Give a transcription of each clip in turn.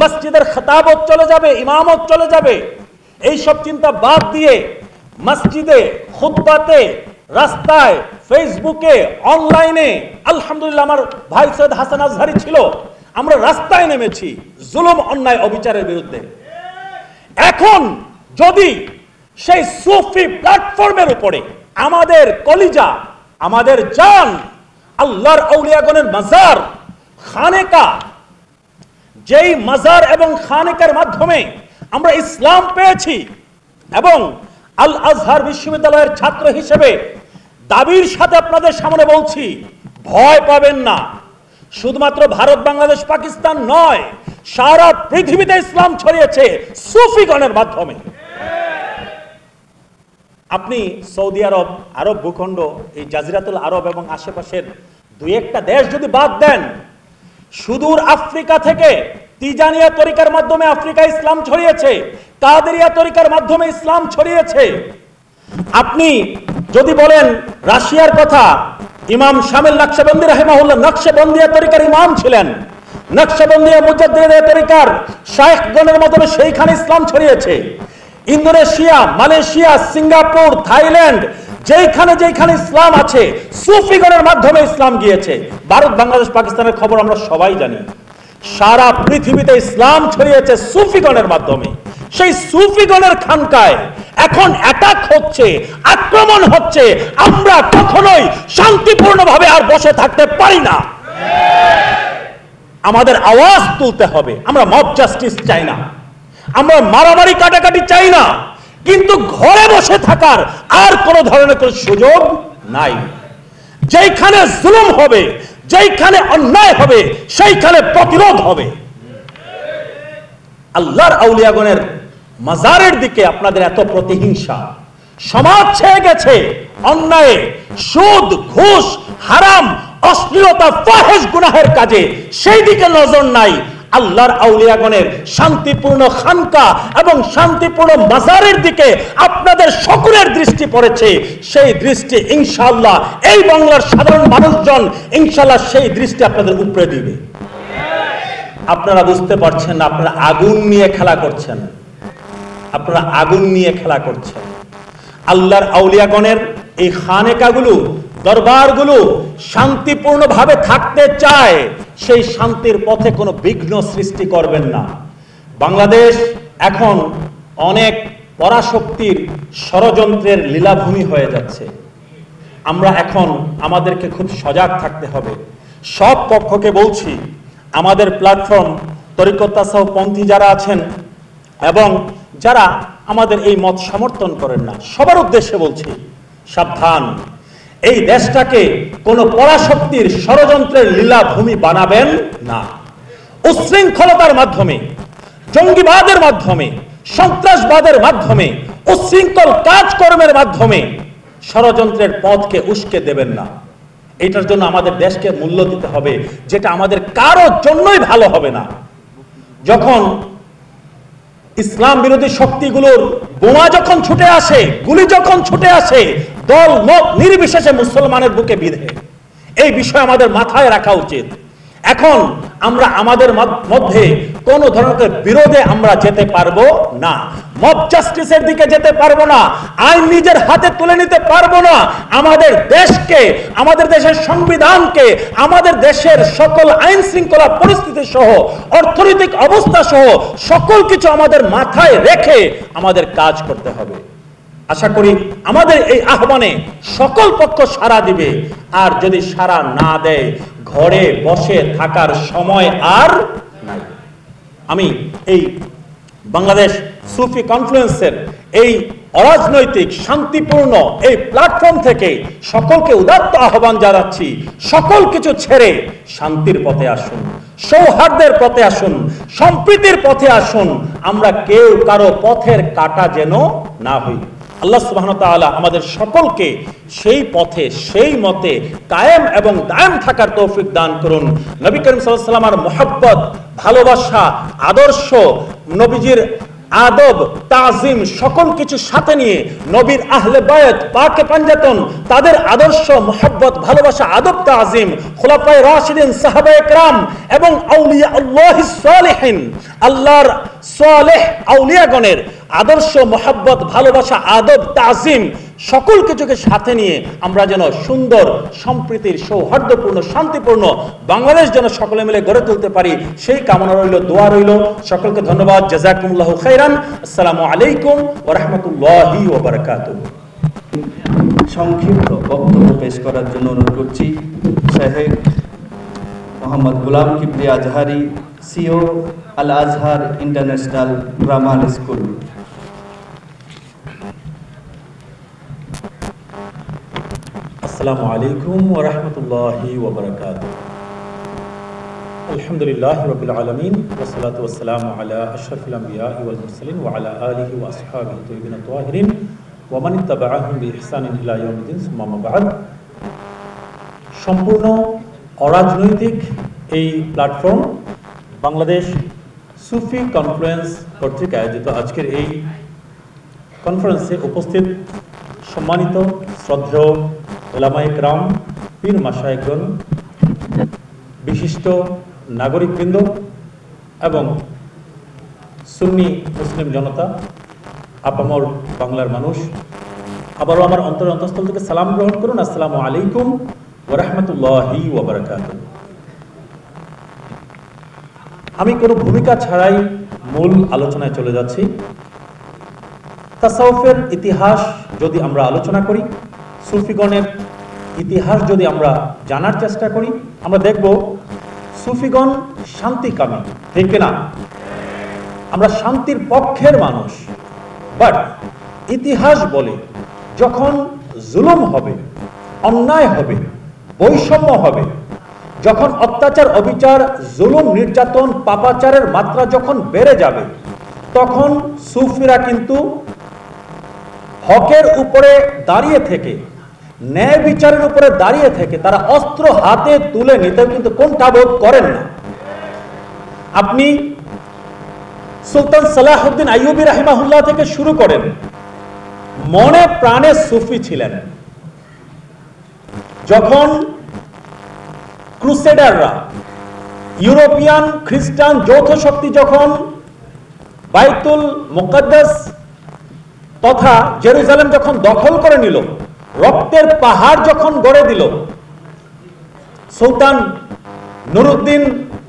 মসজিদের খতাবত চলে যাবে, ইমামত চলে যাবে। এই সব চিন্তা বাদ দিয়ে মসজিদে, খুতবাতে, রাস্তায়, ফেসবুকে, অনলাইনে, আলহামদুলিল্লাহ আমার ভাই সৈয়দ হাসান আজহারি ছিল, আমরা রাস্তায় নেমেছি জুলুম, অন্যায়, অবিচারের বিরুদ্ধে। এখন যদি সেই সুফি প্ল্যাটফর্মের উপরে আমাদের কলিজা, আমাদের জান, আল্লাহর আউলিয়াগণের মাজার, খানেকা, যেই মাজার এবং খানেকার মাধ্যমে আমরা ইসলাম পেয়েছি, এবং আল আজহার বিশ্ববিদ্যালয়ের ছাত্র হিসেবে দাবির সাথে আপনাদের সামনে বলছি, ভয় পাবেন না। শুধুমাত্র ভারত, বাংলাদেশ, পাকিস্তান নয়, সারা পৃথিবীতে ইসলাম ছড়িয়েছে সুফিগণের মাধ্যমে। আপনি সৌদি আরব, আরব ভূখণ্ড, এই জাজিরাতুল আরব এবং আশেপাশের দুই একটা দেশ যদি বাদ দেন, সুদূর আফ্রিকা থেকে তিজানিয়া তরিকার মাধ্যমে আফ্রিকা ইসলাম ছড়িয়েছে, কাদেরিয়া তরিকার মাধ্যমে ইসলাম ছড়িয়েছে। আপনি যদি বলেন রাশিয়ার কথা, ইমাম শামিল নকশবন্দি রাহিমাহুল্লাহ নকশবন্দিয়া তরিকার ইমাম ছিলেন। নকশবন্দিয়া মুজাদ্দিদিয়া তরিকার শায়েখগণের মাধ্যমে সেইখানে ইসলাম ছড়িয়েছে। ইন্দোনেশিয়া, মালয়েশিয়া, সিঙ্গাপুর, থাইল্যান্ড, যেখানে যেখানে ইসলাম আছে সুফিগণের মাধ্যমে ইসলাম গিয়েছে। ভারত, বাংলাদেশ, পাকিস্তানের খবর আমরা সবাই জানি। সারা পৃথিবীতে ইসলাম ছড়িয়েছে সুফিগণের মাধ্যমে। সেই সুফিগণের খানকায় এখন অ্যাটাক হচ্ছে, আক্রমণ হচ্ছে। আমরা কখনোই শান্তিপূর্ণভাবে আর বসে থাকতে পারি না। আমাদের আওয়াজ তুলতে হবে। আমরা মব জাস্টিস চাই না, আমরা মারামারি কাটাকাটি চাই না, কিন্তু ঘরে বসে থাকার আর কোন ধরনের কোন সুযোগ নাই। যেখানে জুলুম হবে, যেখানে অন্যায় হবে, সেইখানে প্রতিরোধ হবে। আল্লাহর আউলিয়াগণের মাজারের দিকে আপনাদের এত প্রতিহিংসা, সমাজ ছেয়ে গেছে অন্যায়ে, সুদ, ঘুষ, হারাম, অশ্লীলতা, ফাহিশ গুনাহের কাজে, সেই দিকে নজর নাই। আল্লাহর আউলিয়াগণের শান্তিপূর্ণ খানকা এবং শান্তিপূর্ণ মাজারের দিকে আপনাদের সকলের দৃষ্টি পড়েছে। সেই দৃষ্টি ইনশাআল্লাহ এই বাংলার সাধারণ মানুষজন ইনশাআল্লাহ সেই দৃষ্টি আপনাদের উপরে দিবে। আপনারা বুঝতে পারছেন না, আপনারা আগুন নিয়ে খেলা করছেন, আপনারা আগুন নিয়ে খেলা করছেন। আল্লাহর আউলিয়াগণের এই খানেকাগুলো, দরবারগুলো শান্তিপূর্ণভাবে থাকতে চায়। সেই শান্তির পথে কোনো বিঘ্ন সৃষ্টি করবেন না। বাংলাদেশ এখন অনেক পরাশক্তির ষড়যন্ত্রের লীলাভূমি হয়ে যাচ্ছে। আমরা এখন আমাদেরকে খুব সজাগ থাকতে হবে। সব পক্ষকে বলছি, আমাদের প্ল্যাটফর্ম তরিকত তাসাউফ পন্থী যারা আছেন এবং যারা আমাদের এই মত সমর্থন করেন না, সবার উদ্দেশ্যে বলছি, সাবধান। এই দেশটাকে কোন পরাশক্তির ষড়যন্ত্রের লীলাভূমি বানাবেন না। উচ্ছৃঙ্খলতার মাধ্যমে, জঙ্গিবাদের মাধ্যমে, সন্ত্রাসবাদের মাধ্যমে, উচ্ছৃঙ্খল কাজকর্মের মাধ্যমে ষড়যন্ত্রের পথকে উস্কে দেবেন না। এটার জন্য আমাদের দেশকে মূল্য দিতে হবে, যেটা আমাদের কারোর জন্যই ভালো হবে না। যখন ইসলাম বিরোধী শক্তিগুলোর বোমা যখন ছুটে আসে, গুলি যখন ছুটে আসে, দল মত নির্বিশেষে মুসলমানের বুকে বিঁধে, এই বিষয় আমাদের মাথায় রাখা উচিত। এখন আমরা আমাদের মধ্যে কোন ধরনের বিরোধে আমরা যেতে পারবো না, মব জাস্টিসের দিকে যেতে পারবো না, আইন নিজের হাতে তুলে নিতে পারবো না। আমাদের দেশকে, আমাদের দেশের সংবিধানকে, আমাদের দেশের সকল আইন শৃঙ্খলা পরিস্থিতি সহ, অর্থনৈতিক অবস্থা সহ সকল কিছু আমাদের মাথায় রেখে আমাদের কাজ করতে হবে। আশা করি আমাদের এই আহ্বানে সকল পক্ষ সাড়া দিবে। আর যদি সাড়া না দেয়, ঘরে বসে থাকার সময় আর নাই। আমি এই বাংলাদেশ সুফি কনফারেন্সের এই অরাজনৈতিক শান্তিপূর্ণ এই প্ল্যাটফর্ম থেকে সকলকে উদাত্ত আহ্বান জানাচ্ছি, সকল কিছু ছেড়ে শান্তির পথে আসুন, সৌহার্দ্যের পথে আসুন, সম্প্রীতির পথে আসুন। আমরা কেউ কারো পথের কাটা যেন না হই। আল্লাহ সুবহানাহু ওয়া তাআলা আমাদের সকলকে সেই পথে, সেই মতে কায়েম এবং দায়েম থাকার তৌফিক দান করুন। নবী করিম সাল্লাল্লাহু আলাইহি ওয়াসাল্লামের মুহাব্বত, ভালোবাসা, আদর্শ, নবীজির আদব তাজিম সকল কিছু সাথে নিয়ে নবীর আহলে বায়াত পাকে পাঞ্জাতন তাদের আদর্শ মোহাব্বত ভালোবাসা আদব তাজিম খুলাফায়ে রাশিদিন সাহাবায়ে কেরাম এবং আউলিয়া আল্লাহিস সালিহিন আল্লাহর সালেহ আউলিয়াগণের আদর্শ মোহাব্বত ভালোবাসা আদব তাজিম সকল কিছুকে সাথে নিয়ে আমরা যেন সুন্দর সম্প্রীতির সৌহার্দ্যপূর্ণ শান্তিপূর্ণ বাংলাদেশ যেন সকলে মিলে গড়ে তুলতে পারি সেই কামনা রইল দোয়া রইল সকলকে ধন্যবাদ জাযাকুমুল্লাহু খাইরান আসসালামু আলাইকুম ওয়া রাহমাতুল্লাহি ওয়া বারাকাতুহু সংক্ষিপ্ত বক্তব্য পেশ করার জন্য অনুরোধ করছি শেখ মোহাম্মদ গোলাম কিবরিয়া আজহারি সিও আল আজহার ইন্টারন্যাশনাল গ্রামার স্কুল আসসালামু আলাইকুম ওয়া রাহমাতুল্লাহি ওয়া বারাকাতুহু আলহামদুলিল্লাহি রাব্বিল আলামিন ওয়া সলাতু ওয়াস সালামু আলা আশরাফিল আমবিয়া ওয়াল মুরসালিন ওয়া আলা আলিহি ওয়া আসহাবিহি তাইয়িবিন তাহিরিন ওয়া মান ইত্তাবাআহুম বিইহসানিন ইলা ইয়াউমিদ্দিন সুম্মা মা বা'দ সম্পূর্ণ অরাজনৈতিক এই প্ল্যাটফর্ম বাংলাদেশ সুফি কনফারেন্স কর্তৃক আয়োজিত আজকের এই কনফারেন্সে উপস্থিত সম্মানিত শ্রদ্ধেয় উলামায়ে কেরাম পীর মাশায়েখগণ বিশিষ্ট নাগরিকবৃন্দ এবং সুন্নি মুসলিম জনতা আপামর বাংলার মানুষ আবারও আমার অন্তঃস্থল থেকে সালাম গ্রহণ করুন আসসালামু আলাইকুম ওয়া রাহমাতুল্লাহি ওয়া বারাকাতুহু আমি কোনো ভূমিকা ছাড়াই মূল আলোচনায় চলে যাচ্ছি তাসাউফের ইতিহাস যদি আমরা আলোচনা করি সুফিগণের ইতিহাস যদি আমরা জানার চেষ্টা করি আমরা দেখব সুফিগণ শান্তিকামী ঠিক না আমরা শান্তির পক্ষের মানুষ বাট ইতিহাস বলে যখন জুলুম হবে অন্যায় হবে বৈষম্য হবে যখন অত্যাচার অবিচার জুলুম নির্যাতন পাপাচারের মাত্রা যখন বেড়ে যাবে তখন সুফিরা কিন্তু হকের উপরে দাঁড়িয়ে থেকে ন্যায় বিচারের উপরে দাঁড়িয়ে থেকে তারা অস্ত্র হাতে তুলে নিতে কিন্তু কোনটাবোধ করেন না আপনি সুলতান সালাহুদ্দিন আইয়ুবী রাহিমাহুল্লাহ থেকে শুরু করেন মনে প্রাণে সুফি ছিলেন যখন ক্রুসেডাররা ইউরোপিয়ান খ্রিস্টান যৌথ শক্তি যখন বাইতুল মুকাদ্দাস তথা জেরুজালেম যখন দখল করে নিল রক্তের পাহাড় যখন গড়ে দিল সুলতান নুরউদ্দিন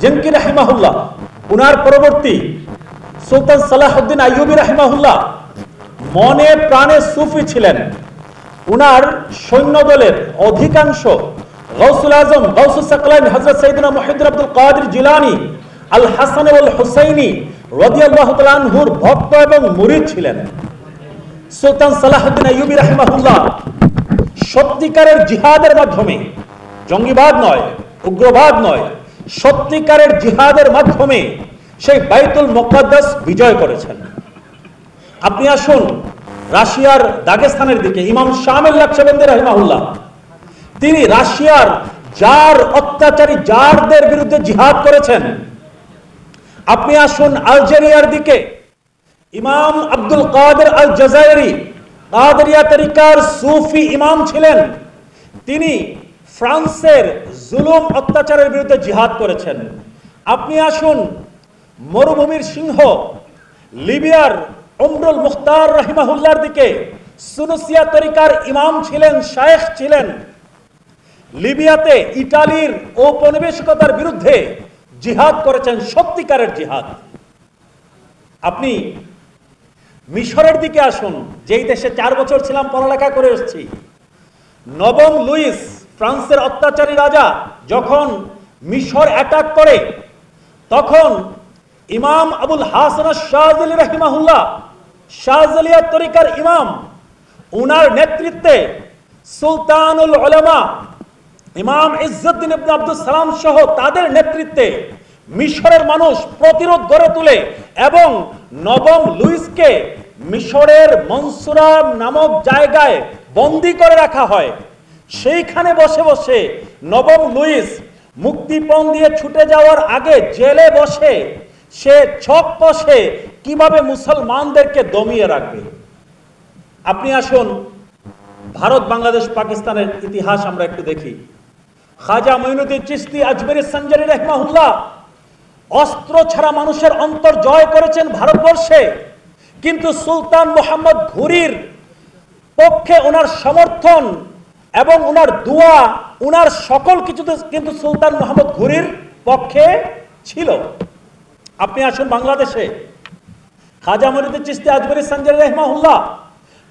জেনকি রাহিমাহুল্লাহ উনার পরবর্তী সুলতান সালাহুদ্দিন আইয়ুবী রাহিমাহুল্লাহ মনে প্রাণে সুফি ছিলেন উনার সৈন্যদলের অধিকাংশ গাউসুল আজম গাউসুস সাকলাইন হযরত সাইয়েদনা মুহিদ্দিন আব্দুল কাদের জিলানী আল হাসান ওয়াল হুসাইনি রাদিয়াল্লাহু তাআলা আনহুর ভক্ত এবং মুরিদ ছিলেন সুলতান সালাহুদ্দিন আইয়ুবী রাহিমাহুল্লাহ সত্যিকারের জিহাদের মাধ্যমে জঙ্গিবাদ নয় উগ্রবাদ নয় সত্যিকারের জিহাদের মাধ্যমে সেই বাইতুল মুকাদ্দাস বিজয় করেছেন আপনি আসুন রাশিয়ার দাগেস্তানের দিকে ইমাম শামিল নাকশবন্দি রাহিমাহুল্লাহ তিনি রাশিয়ার জার অত্যাচারী জারদের বিরুদ্ধে জিহাদ করেছেন আপনি আসুন আলজেরিয়ার দিকে ইমাম আব্দুল কাদের আল জাজাইরি কাদেরিয়া তরিকার সুফি ইমাম ছিলেন তিনি ফ্রান্সের জুলুম অত্যাচারের বিরুদ্ধে জিহাদ করেছেন আপনি আসুন মরুভূমির সিংহ লিবিয়ার উমরুল মুখতার রাহিমাহুল্লাহর দিকে সুনুসিয়া তরিকার ইমাম ছিলেন শায়েখ ছিলেন লিবিয়াতে ইতালির ঔপনিবেশিকতার বিরুদ্ধে জিহাদ করেছেন সত্যিকারের জিহাদ আপনি মিশরের দিকে আসুন যেই দেশে 4 বছর ছিলাম পড়ালেখা করে এসেছি নবম লুইস ফ্রান্সের অত্যাচারী রাজা যখন মিশর অ্যাটাক করে তখন ইমাম আবুল হাসান শাযলি রাহিমাহুল্লাহ শাযলিয়া তরিকার ইমাম উনার নেতৃত্বে সুলতানুল উলামা ইমাম ইজ্জুদ্দিন ইবনে আব্দুস সালাম সহ তাদের নেতৃত্বে মিশরের মানুষ প্রতিরোধ গড়ে তোলে এবং নবম লুইসকে মিশরের মনসুরা নামক জায়গায় বন্দী করে রাখা হয় সেইখানে বসে বসে নবম লুইস মুক্তিপণ দিয়ে ছুটে যাওয়ার আগে জেলে বসে সে ছক কষে কিভাবে মুসলমানদেরকে দমিয়ে রাখবে। আপনি আসুন ভারত, বাংলাদেশ, পাকিস্তানের ইতিহাস আমরা একটু দেখি। খাজা মঈনুদ্দিন চিশতি আজমেরি সঞ্জারি রাহিমাহুল্লাহ অস্ত্র ছাড়া মানুষের অন্তর জয় করেছেন ভারতবর্ষে, কিন্তু সুলতান মোহাম্মদ ঘুরির পক্ষে ওনার সমর্থন এবং ওনার দোয়া, ওনার সকল কিছুতে কিন্তু সুলতান মোহাম্মদ ঘুরির পক্ষে ছিল। আপনি আসুন বাংলাদেশে, খাজা মঈনুদ্দিন চিশতি আজমেরি সঞ্জারি রাহিমাহুল্লাহ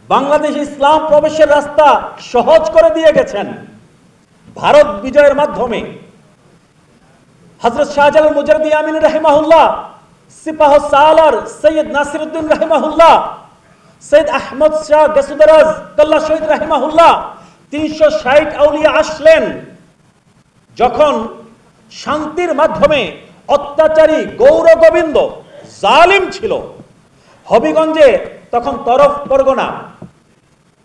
বাংলাদেশে ইসলাম প্রবেশের রাস্তা সহজ করে দিয়ে গেছেন ভারত বিজয়ের মাধ্যমে। হযরত শাহজালাল মুজাদ্দিদ আমিনী রাহিমাহুল্লাহ, সিপাহ সালার সৈয়দ নাসিরউদ্দিন রাহিমাহুল্লাহ, সৈয়দ আহমদ শাহ গেসুদারাজ কাল্লা শহীদ রাহিমাহুল্লাহ, 360 আউলিয়া আসলেন যখন শান্তির মাধ্যমে। অত্যাচারী গৌর গোবিন্দ জালিম ছিল। হবিগঞ্জে তখন তরফ পরগনা,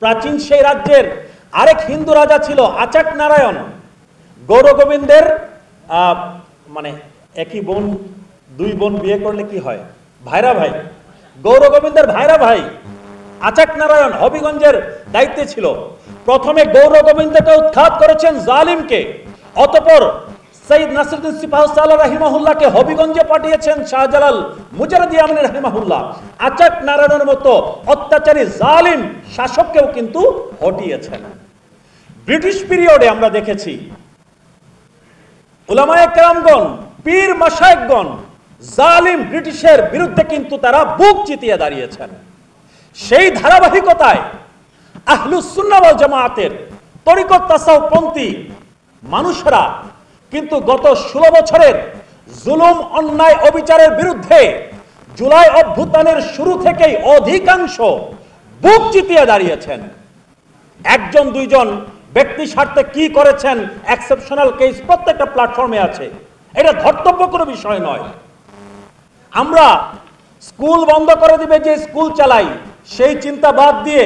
প্রাচীন সেই রাজ্যের আরেক হিন্দু রাজা ছিল আচাক নারায়ণ। গৌর গোবিন্দের মানে একই বোন, দুই বোন বিয়ে করলে কি হয়? ভাইরা ভাই। গৌর গোবিন্দের ভাইরা ভাই আচাক নারায়ণ হবিগঞ্জের দায়িত্বে ছিল। প্রথমে গৌর গোবিন্দকে উৎখাত করেছেন জালিমকে, অতঃপর সৈয়দ নাসিরউদ্দিন সিপাহ সালার রাহিমাহুল্লাহকে হবিগঞ্জে পাঠিয়েছেন শাহজালাল মুজাদ্দিদ আমিনী রাহিমাহুল্লাহ। আচাক নারায়ণের মতো অত্যাচারী জালিম শাসককেও কিন্তু হটিয়েছেন। ব্রিটিশ পিরিয়ডে আমরা দেখেছি উলামায়ে কেরামগণ, পীর মাশায়েখগণ জালিম ব্রিটিশের বিরুদ্ধে কিন্তু তারা বুক চিতিয়ে দাঁড়িয়েছেন। সেই ধারাবাহিকতায় আহলুস সুন্নাহ ওয়াল জামায়াতের তরিকত তাসাউফপন্থী মানুষরা কিন্তু গত 16 বছরের জুলুম, অন্যায়, অবিচারের বিরুদ্ধে জুলাই অভ্যুত্থানের শুরু থেকেই অধিকাংশ বুক চিতিয়ে দাঁড়িয়েছেন। একজন দুইজন ব্যক্তি স্বার্থে কি করেছেন, এক্সেপশনাল কেস প্রত্যেকটা প্ল্যাটফর্মে আছে, এটা ধর্তব্য কোনো বিষয় নয়। আমরা স্কুল বন্ধ করে দিবে যে স্কুল চালাই, সেই চিন্তা বাদ দিয়ে